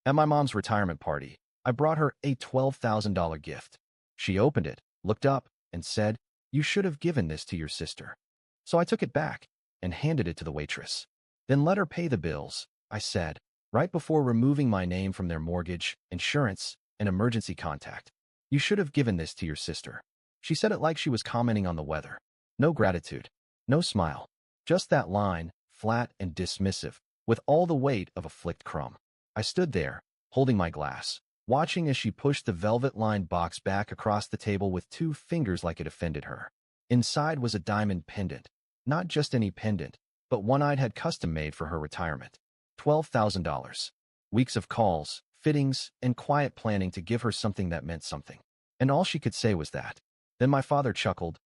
At my mom's retirement party, I brought her a $12,000 gift. She opened it, looked up, and said, "You should have given this to your sister." So I took it back and handed it to the waitress. "Then let her pay the bills," I said, right before removing my name from their mortgage, insurance, and emergency contact. "You should have given this to your sister." She said it like she was commenting on the weather. No gratitude, no smile. Just that line, flat and dismissive, with all the weight of a flicked crumb. I stood there, holding my glass, watching as she pushed the velvet-lined box back across the table with two fingers like it offended her. Inside was a diamond pendant. Not just any pendant, but one I'd had custom-made for her retirement. $12,000. Weeks of calls, fittings, and quiet planning to give her something that meant something. And all she could say was that. Then my father chuckled,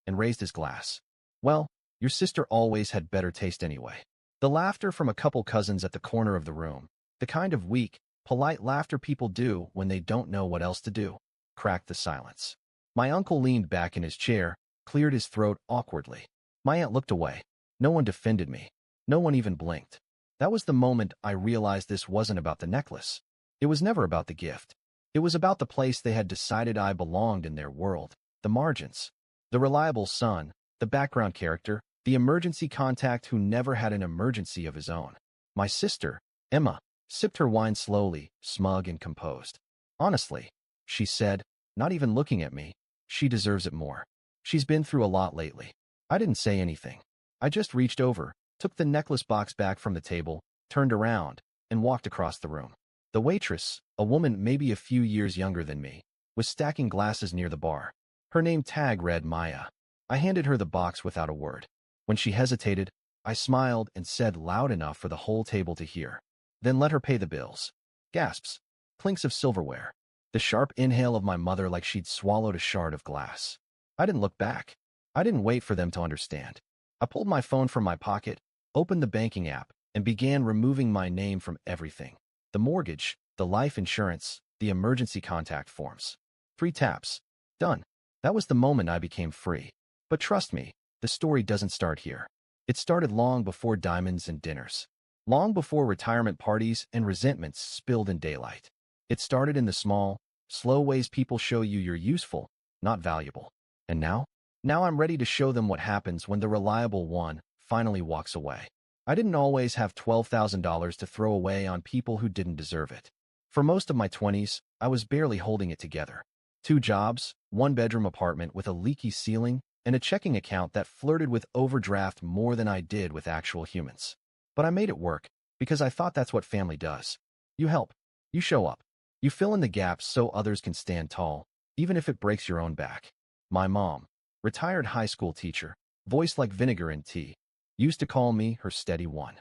and raised his glass. "Well, your sister always had better taste anyway." The laughter from a couple cousins at the corner of the room, the kind of weak, polite laughter people do when they don't know what else to do, cracked the silence. My uncle leaned back in his chair, cleared his throat awkwardly. My aunt looked away. No one defended me. No one even blinked. That was the moment I realized this wasn't about the necklace. It was never about the gift. It was about the place they had decided I belonged in their world, the margins. The reliable son, the background character, the emergency contact who never had an emergency of his own. My sister, Emma, sipped her wine slowly, smug and composed. "Honestly," she said, not even looking at me, "she deserves it more. She's been through a lot lately." I didn't say anything. I just reached over, took the necklace box back from the table, turned around, and walked across the room. The waitress, a woman maybe a few years younger than me, was stacking glasses near the bar. Her name tag read Maya. I handed her the box without a word. When she hesitated, I smiled and said loud enough for the whole table to hear, "Then let her pay the bills." Gasps. Clinks of silverware. The sharp inhale of my mother like she'd swallowed a shard of glass. I didn't look back. I didn't wait for them to understand. I pulled my phone from my pocket, opened the banking app, and began removing my name from everything. The mortgage, the life insurance, the emergency contact forms. 3 taps. Done. That was the moment I became free. But trust me, the story doesn't start here. It started long before diamonds and dinners. Long before retirement parties and resentments spilled in daylight. It started in the small, slow ways people show you you're useful, not valuable. And now? Now I'm ready to show them what happens when the reliable one finally walks away. I didn't always have $12,000 to throw away on people who didn't deserve it. For most of my 20s, I was barely holding it together. 2 jobs, 1-bedroom apartment with a leaky ceiling, and a checking account that flirted with overdraft more than I did with actual humans. But I made it work, because I thought that's what family does. You help. You show up. You fill in the gaps so others can stand tall, even if it breaks your own back. My mom, retired high school teacher, voice like vinegar in tea, used to call me her steady one.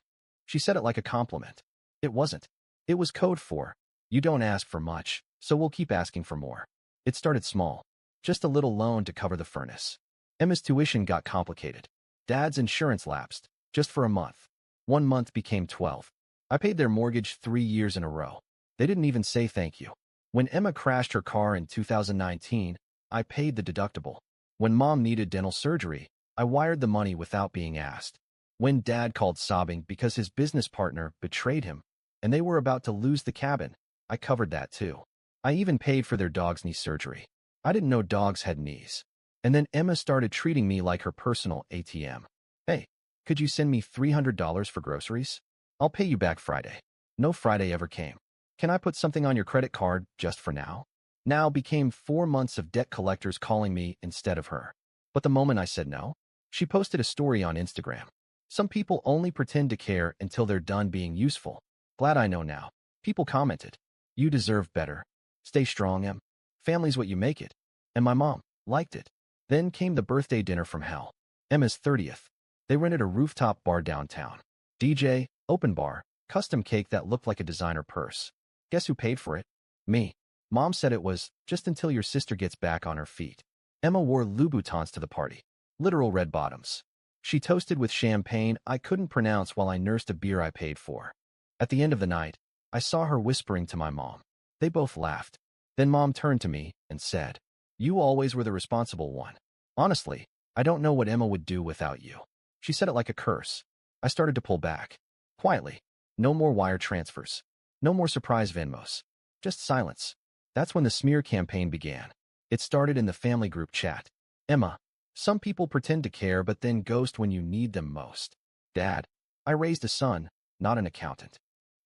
She said it like a compliment. It wasn't. It was code for, "You don't ask for much, so we'll keep asking for more." It started small. Just a little loan to cover the furnace. Emma's tuition got complicated. Dad's insurance lapsed, just for a month. 1 month became 12. I paid their mortgage 3 years in a row. They didn't even say thank you. When Emma crashed her car in 2019, I paid the deductible. When Mom needed dental surgery, I wired the money without being asked. When Dad called sobbing because his business partner betrayed him, and they were about to lose the cabin, I covered that too. I even paid for their dog's knee surgery. I didn't know dogs had knees. And then Emma started treating me like her personal ATM. "Hey, could you send me $300 for groceries? I'll pay you back Friday." No Friday ever came. "Can I put something on your credit card just for now?" Now became 4 months of debt collectors calling me instead of her. But the moment I said no, she posted a story on Instagram. Some people only pretend to care until they're done being useful. Glad I know now. People commented, "You deserve better. Stay strong, Em. Family's what you make it." And my mom liked it. Then came the birthday dinner from hell. Emma's 30th. They rented a rooftop bar downtown. DJ, open bar, custom cake that looked like a designer purse. Guess who paid for it? Me. Mom said it was just until your sister gets back on her feet. Emma wore Louboutins to the party. Literal red bottoms. She toasted with champagne I couldn't pronounce while I nursed a beer I paid for. At the end of the night, I saw her whispering to my mom. They both laughed. Then Mom turned to me and said, "You always were the responsible one. Honestly, I don't know what Emma would do without you." She said it like a curse. I started to pull back. Quietly. No more wire transfers. No more surprise Venmos. Just silence. That's when the smear campaign began. It started in the family group chat. Emma, some people pretend to care but then ghost when you need them most. Dad, I raised a son, not an accountant.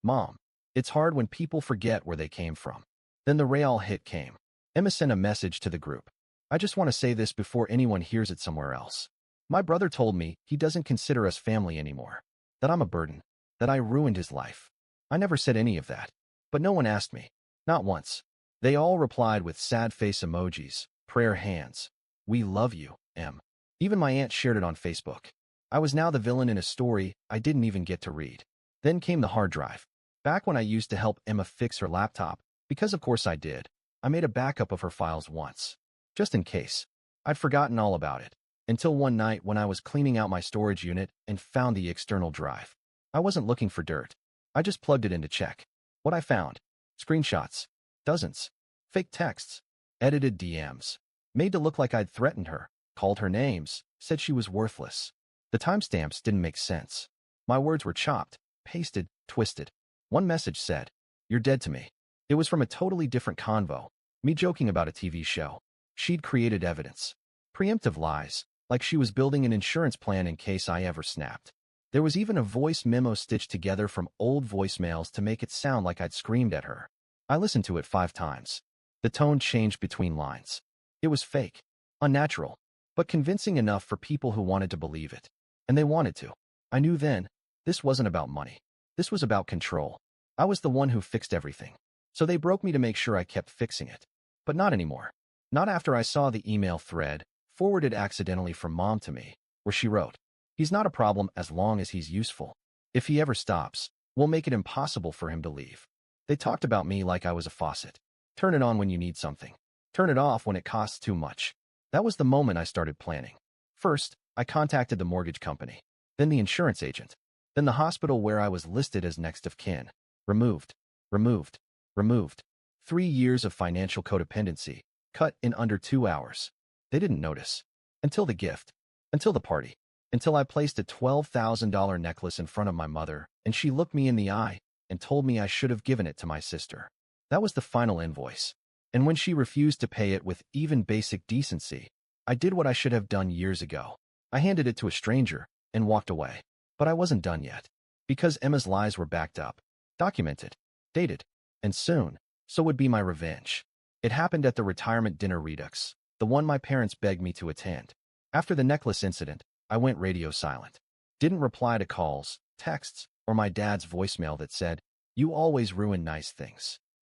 Mom, it's hard when people forget where they came from. Then the real hit came. Emma sent a message to the group. I just want to say this before anyone hears it somewhere else. My brother told me he doesn't consider us family anymore, that I'm a burden, that I ruined his life. I never said any of that, but no one asked me, not once. They all replied with sad face emojis, prayer hands. We love you, Em. Even my aunt shared it on Facebook. I was now the villain in a story I didn't even get to read. Then came the hard drive. Back when I used to help Emma fix her laptop, because of course I did, I made a backup of her files once. Just in case. I'd forgotten all about it. Until one night when I was cleaning out my storage unit and found the external drive. I wasn't looking for dirt. I just plugged it in to check. What I found? Screenshots. Dozens. Fake texts. Edited DMs. Made to look like I'd threatened her, called her names, said she was worthless. The timestamps didn't make sense. My words were chopped, pasted, twisted. One message said, "You're dead to me." It was from a totally different convo. Me joking about a TV show. She'd created evidence. Preemptive lies, like she was building an insurance plan in case I ever snapped. There was even a voice memo stitched together from old voicemails to make it sound like I'd screamed at her. I listened to it 5 times. The tone changed between lines. It was fake, unnatural, but convincing enough for people who wanted to believe it. And they wanted to. I knew then, this wasn't about money. This was about control. I was the one who fixed everything. So they broke me to make sure I kept fixing it. But not anymore. Not after I saw the email thread, forwarded accidentally from Mom to me, where she wrote, "He's not a problem as long as he's useful. If he ever stops, we'll make it impossible for him to leave." They talked about me like I was a faucet. Turn it on when you need something. Turn it off when it costs too much. That was the moment I started planning. First, I contacted the mortgage company, then the insurance agent, then the hospital where I was listed as next of kin. Removed, removed, removed. 3 years of financial codependency, cut in under 2 hours. They didn't notice. Until the gift. Until the party. Until I placed a $12,000 necklace in front of my mother, and she looked me in the eye and told me I should have given it to my sister. That was the final invoice. And when she refused to pay it with even basic decency, I did what I should have done years ago. I handed it to a stranger and walked away. But I wasn't done yet. Because Emma's lies were backed up, documented, dated, and soon, so would be my revenge. It happened at the retirement dinner Redux, the one my parents begged me to attend. After the necklace incident, I went radio silent. Didn't reply to calls, texts, or my dad's voicemail that said, "You always ruin nice things."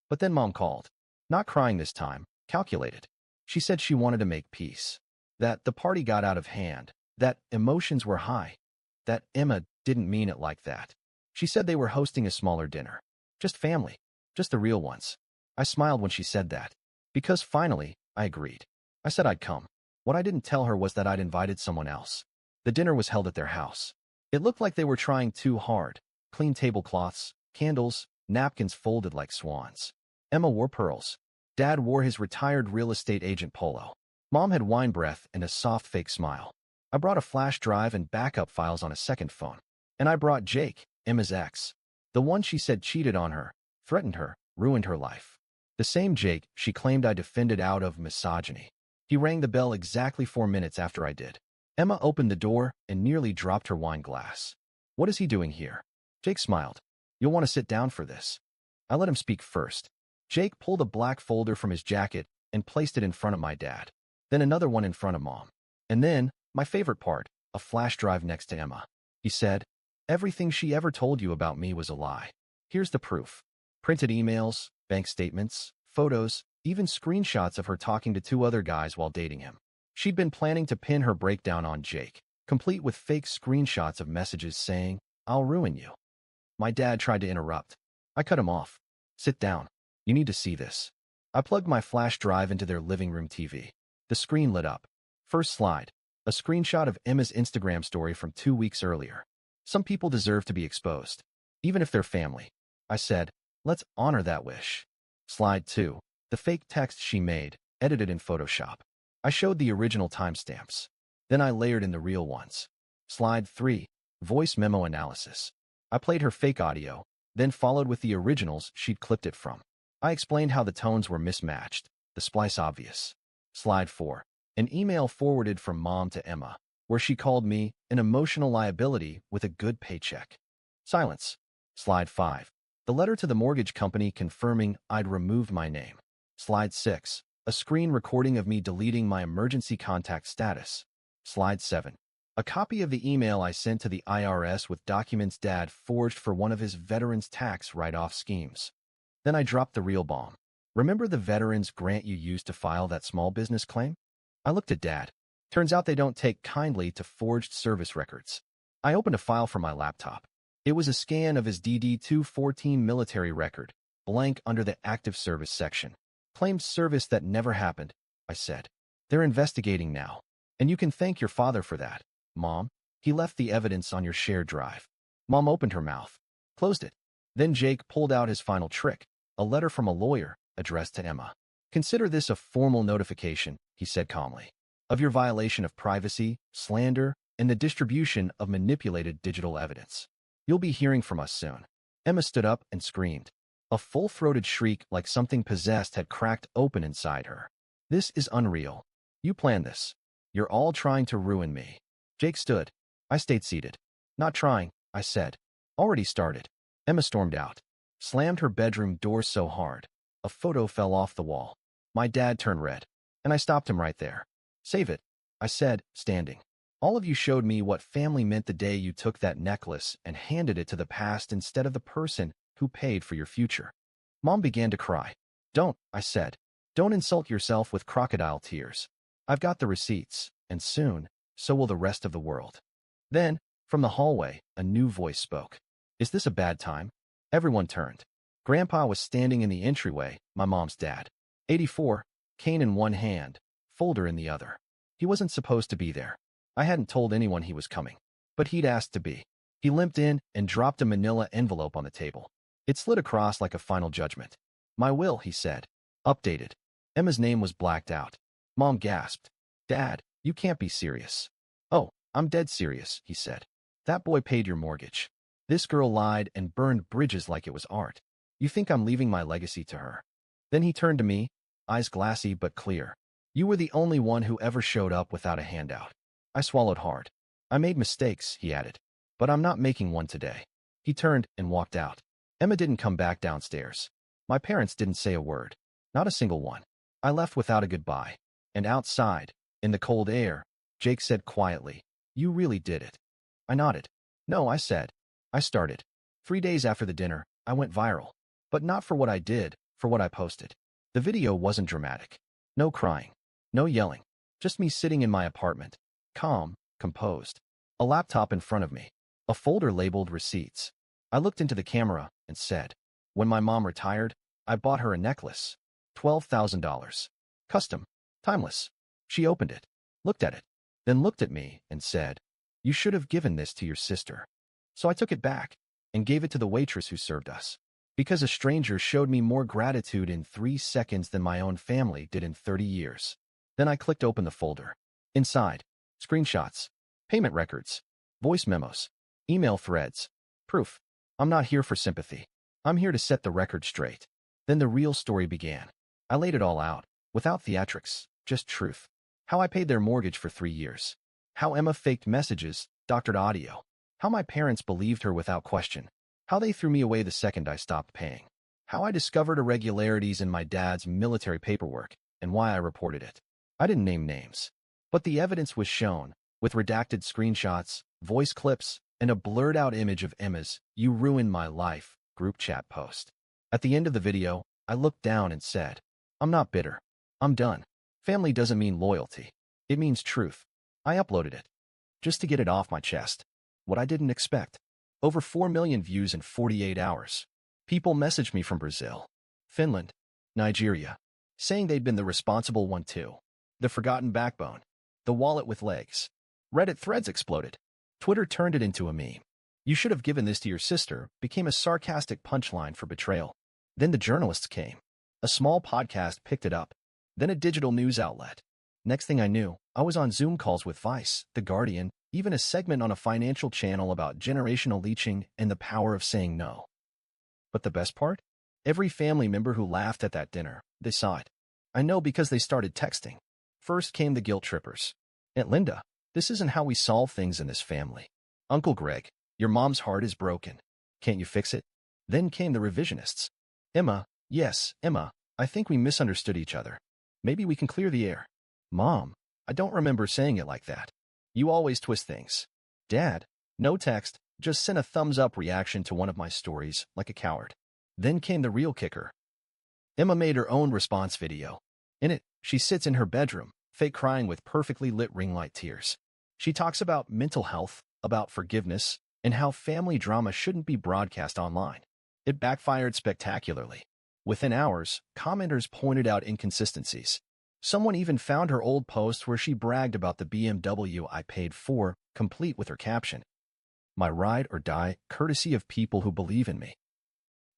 But then Mom called. Not crying this time, calculated. She said she wanted to make peace. That the party got out of hand. That emotions were high. That Emma didn't mean it like that. She said they were hosting a smaller dinner. Just family. Just the real ones. I smiled when she said that. Because finally, I agreed. I said I'd come. What I didn't tell her was that I'd invited someone else. The dinner was held at their house. It looked like they were trying too hard. Clean tablecloths, candles, napkins folded like swans. Emma wore pearls. Dad wore his retired real estate agent polo. Mom had wine breath and a soft fake smile. I brought a flash drive and backup files on a second phone. And I brought Jake, Emma's ex. The one she said cheated on her, threatened her, ruined her life. The same Jake she claimed I defended out of misogyny. He rang the bell exactly 4 minutes after I did. Emma opened the door and nearly dropped her wine glass. "What is he doing here?" Jake smiled. "You'll want to sit down for this." I let him speak first. Jake pulled a black folder from his jacket and placed it in front of my dad. Then another one in front of Mom. And then, my favorite part, a flash drive next to Emma. He said, "Everything she ever told you about me was a lie. Here's the proof." Printed emails, bank statements, photos, even screenshots of her talking to 2 other guys while dating him. She'd been planning to pin her breakdown on Jake, complete with fake screenshots of messages saying, "I'll ruin you." My dad tried to interrupt. I cut him off. "Sit down. You need to see this." I plugged my flash drive into their living room TV. The screen lit up. First slide, a screenshot of Emma's Instagram story from 2 weeks earlier. Some people deserve to be exposed, even if they're family. I said, let's honor that wish. Slide 2, the fake text she made, edited in Photoshop. I showed the original timestamps. Then I layered in the real ones. Slide 3, voice memo analysis. I played her fake audio, then followed with the originals she'd clipped it from. I explained how the tones were mismatched, the splice obvious. Slide 4. An email forwarded from Mom to Emma, where she called me an emotional liability with a good paycheck. Silence. Slide 5. The letter to the mortgage company confirming I'd removed my name. Slide 6. A screen recording of me deleting my emergency contact status. Slide 7. A copy of the email I sent to the IRS with documents Dad forged for one of his veterans' tax write-off schemes. Then I dropped the real bomb. Remember the veterans grant you used to file that small business claim? I looked at Dad. Turns out they don't take kindly to forged service records. I opened a file from my laptop. It was a scan of his DD-214 military record, blank under the active service section. Claimed service that never happened, I said. They're investigating now. And you can thank your father for that, Mom. He left the evidence on your shared drive. Mom opened her mouth, closed it. Then Jake pulled out his final trick, a letter from a lawyer addressed to Emma. Consider this a formal notification, he said calmly, of your violation of privacy, slander, and the distribution of manipulated digital evidence. You'll be hearing from us soon. Emma stood up and screamed. A full-throated shriek like something possessed had cracked open inside her. This is unreal. You planned this. You're all trying to ruin me. Jake stood. I stayed seated. Not trying, I said. Already started. Emma stormed out. Slammed her bedroom door so hard. A photo fell off the wall. My dad turned red. And I stopped him right there. Save it, I said, standing. All of you showed me what family meant the day you took that necklace and handed it to the past instead of the person who paid for your future. Mom began to cry. Don't, I said. Don't insult yourself with crocodile tears. I've got the receipts, and soon, so will the rest of the world. Then, from the hallway, a new voice spoke. Is this a bad time? Everyone turned. Grandpa was standing in the entryway, my mom's dad. 84, cane in one hand, folder in the other. He wasn't supposed to be there. I hadn't told anyone he was coming, but he'd asked to be. He limped in and dropped a manila envelope on the table. It slid across like a final judgment. My will, he said. Updated. Emma's name was blacked out. Mom gasped. Dad, you can't be serious. Oh, I'm dead serious, he said. That boy paid your mortgage. This girl lied and burned bridges like it was art. You think I'm leaving my legacy to her? Then he turned to me, eyes glassy but clear. You were the only one who ever showed up without a handout. I swallowed hard. I made mistakes, he added, but I'm not making one today. He turned and walked out. Emma didn't come back downstairs. My parents didn't say a word. Not a single one. I left without a goodbye. And outside, in the cold air, Jake said quietly, You really did it. I nodded. No, I said. I started. 3 days after the dinner, I went viral. But not for what I did, for what I posted. The video wasn't dramatic. No crying. No yelling. Just me sitting in my apartment. Calm, composed. A laptop in front of me. A folder labeled receipts. I looked into the camera and said, When my mom retired, I bought her a necklace. $12,000. Custom. Timeless. She opened it, looked at it, then looked at me and said, You should have given this to your sister. So I took it back and gave it to the waitress who served us. Because a stranger showed me more gratitude in 3 seconds than my own family did in 30 years. Then I clicked open the folder. Inside, screenshots, payment records, voice memos, email threads, proof. I'm not here for sympathy. I'm here to set the record straight. Then the real story began. I laid it all out, without theatrics, just truth. How I paid their mortgage for 3 years. How Emma faked messages, doctored audio. How my parents believed her without question. How they threw me away the second I stopped paying. How I discovered irregularities in my dad's military paperwork, and why I reported it. I didn't name names. But the evidence was shown, with redacted screenshots, voice clips, and a blurred-out image of Emma's "You Ruined My Life" group chat post. At the end of the video, I looked down and said, I'm not bitter. I'm done. Family doesn't mean loyalty. It means truth. I uploaded it. Just to get it off my chest. What I didn't expect. Over 4 million views in 48 hours. People messaged me from Brazil, Finland, Nigeria, saying they'd been the responsible one too. The forgotten backbone. The wallet with legs. Reddit threads exploded. Twitter turned it into a meme. You should have given this to your sister became a sarcastic punchline for betrayal. Then the journalists came. A small podcast picked it up. Then a digital news outlet. Next thing I knew, I was on Zoom calls with Vice, The Guardian, even a segment on a financial channel about generational leeching and the power of saying no. But the best part? Every family member who laughed at that dinner, they saw it. I know because they started texting. First came the guilt trippers. Aunt Linda, this isn't how we solve things in this family. Uncle Greg, your mom's heart is broken. Can't you fix it? Then came the revisionists. Emma, yes, Emma, I think we misunderstood each other. Maybe we can clear the air. Mom, I don't remember saying it like that. You always twist things. Dad, no text, just sent a thumbs-up reaction to one of my stories, like a coward. Then came the real kicker. Emma made her own response video. In it, she sits in her bedroom, fake crying with perfectly lit ring light tears. She talks about mental health, about forgiveness, and how family drama shouldn't be broadcast online. It backfired spectacularly. Within hours, commenters pointed out inconsistencies. Someone even found her old post where she bragged about the BMW I paid for, complete with her caption, "My ride or die, courtesy of people who believe in me."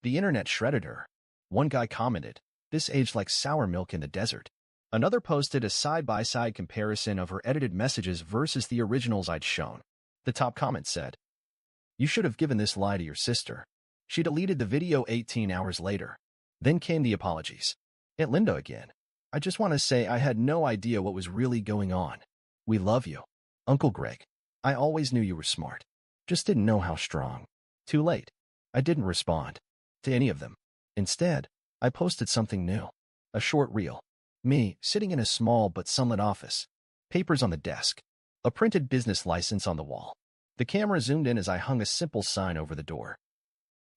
The internet shredded her. One guy commented, "This aged like sour milk in the desert." Another posted a side-by-side comparison of her edited messages versus the originals I'd shown. The top comment said, "You should have given this lie to your sister." She deleted the video 18 hours later. Then came the apologies. Aunt Linda again. I just want to say I had no idea what was really going on. We love you. Uncle Greg. I always knew you were smart. Just didn't know how strong. Too late. I didn't respond to any of them. Instead, I posted something new. A short reel. Me, sitting in a small but sunlit office. Papers on the desk. A printed business license on the wall. The camera zoomed in as I hung a simple sign over the door.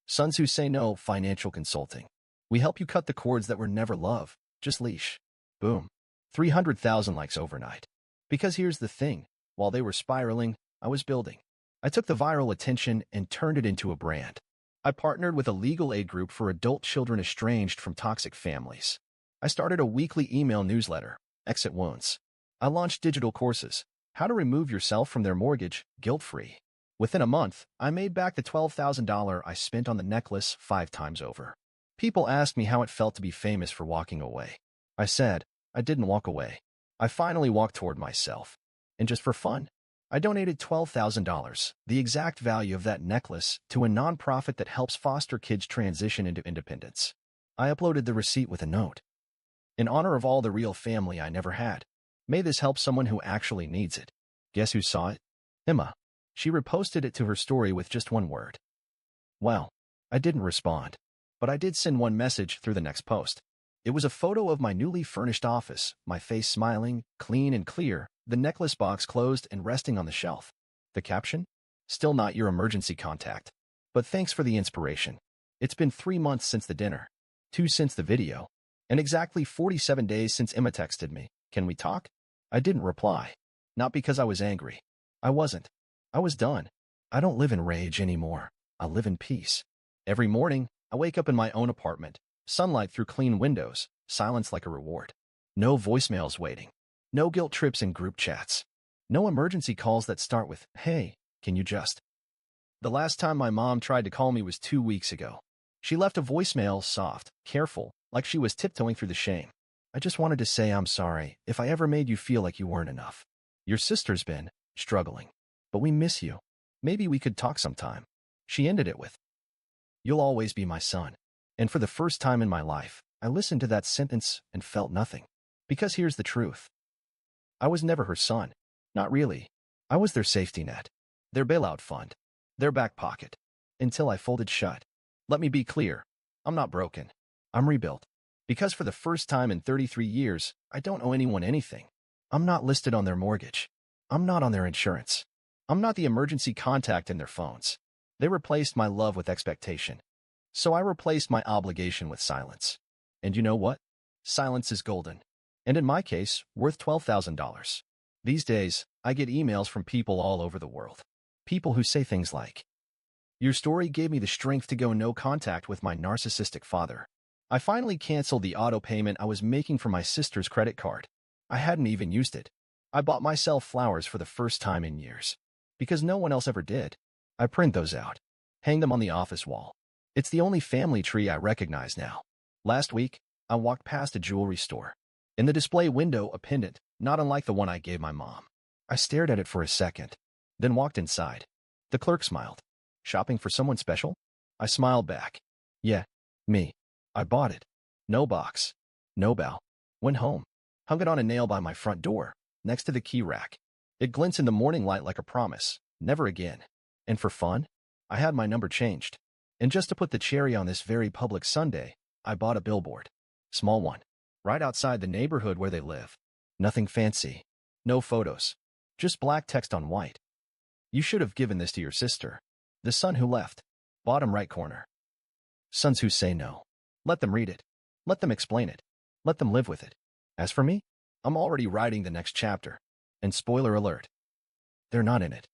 Sons Who Say No Financial Consulting. We help you cut the cords that were never love, just leash. Boom. 300,000 likes overnight. Because here's the thing. While they were spiraling, I was building. I took the viral attention and turned it into a brand. I partnered with a legal aid group for adult children estranged from toxic families. I started a weekly email newsletter, Exit Wounds. I launched digital courses, how to remove yourself from their mortgage, guilt-free. Within a month, I made back the $12,000 I spent on the necklace 5 times over. People asked me how it felt to be famous for walking away. I said, I didn't walk away. I finally walked toward myself. And just for fun, I donated $12,000, the exact value of that necklace, to a nonprofit that helps foster kids transition into independence. I uploaded the receipt with a note. In honor of all the real family I never had. May this help someone who actually needs it. Guess who saw it? Emma. She reposted it to her story with just one word. Well, I didn't respond, but I did send one message through the next post. It was a photo of my newly furnished office, my face smiling, clean and clear, the necklace box closed and resting on the shelf. The caption? Still not your emergency contact. But thanks for the inspiration. It's been 3 months since the dinner, 2 since the video, and exactly 47 days since Emma texted me, "Can we talk?" I didn't reply. Not because I was angry. I wasn't. I was done. I don't live in rage anymore. I live in peace. Every morning, I wake up in my own apartment, sunlight through clean windows, silence like a reward. No voicemails waiting. No guilt trips in group chats. No emergency calls that start with, "Hey, can you just?" The last time my mom tried to call me was 2 weeks ago. She left a voicemail soft, careful, like she was tiptoeing through the shame. I just wanted to say I'm sorry if I ever made you feel like you weren't enough. Your sister's been struggling, but we miss you. Maybe we could talk sometime. She ended it with, "You'll always be my son." And for the first time in my life, I listened to that sentence and felt nothing. Because here's the truth. I was never her son. Not really. I was their safety net, their bailout fund, their back pocket, until I folded shut. Let me be clear. I'm not broken. I'm rebuilt. Because for the first time in 33 years, I don't owe anyone anything. I'm not listed on their mortgage. I'm not on their insurance. I'm not the emergency contact in their phones. They replaced my love with expectation. So I replaced my obligation with silence. And you know what? Silence is golden. And in my case, worth $12,000. These days, I get emails from people all over the world. People who say things like, "Your story gave me the strength to go no contact with my narcissistic father. I finally canceled the auto payment I was making for my sister's credit card. I hadn't even used it. I bought myself flowers for the first time in years. Because no one else ever did. I print those out. Hang them on the office wall. It's the only family tree I recognize now." Last week, I walked past a jewelry store. In the display window, a pendant, not unlike the one I gave my mom. I stared at it for a second, then walked inside. The clerk smiled. "Shopping for someone special?" I smiled back. Yeah, me. I bought it. No box. No bell. Went home. Hung it on a nail by my front door, next to the key rack. It glints in the morning light like a promise. Never again. And for fun, I had my number changed. And just to put the cherry on this very public Sunday, I bought a billboard. Small one. Right outside the neighborhood where they live. Nothing fancy. No photos. Just black text on white. You should have given this to your sister. The son who left. Bottom right corner. Sons who say no. Let them read it. Let them explain it. Let them live with it. As for me, I'm already writing the next chapter. And spoiler alert, they're not in it.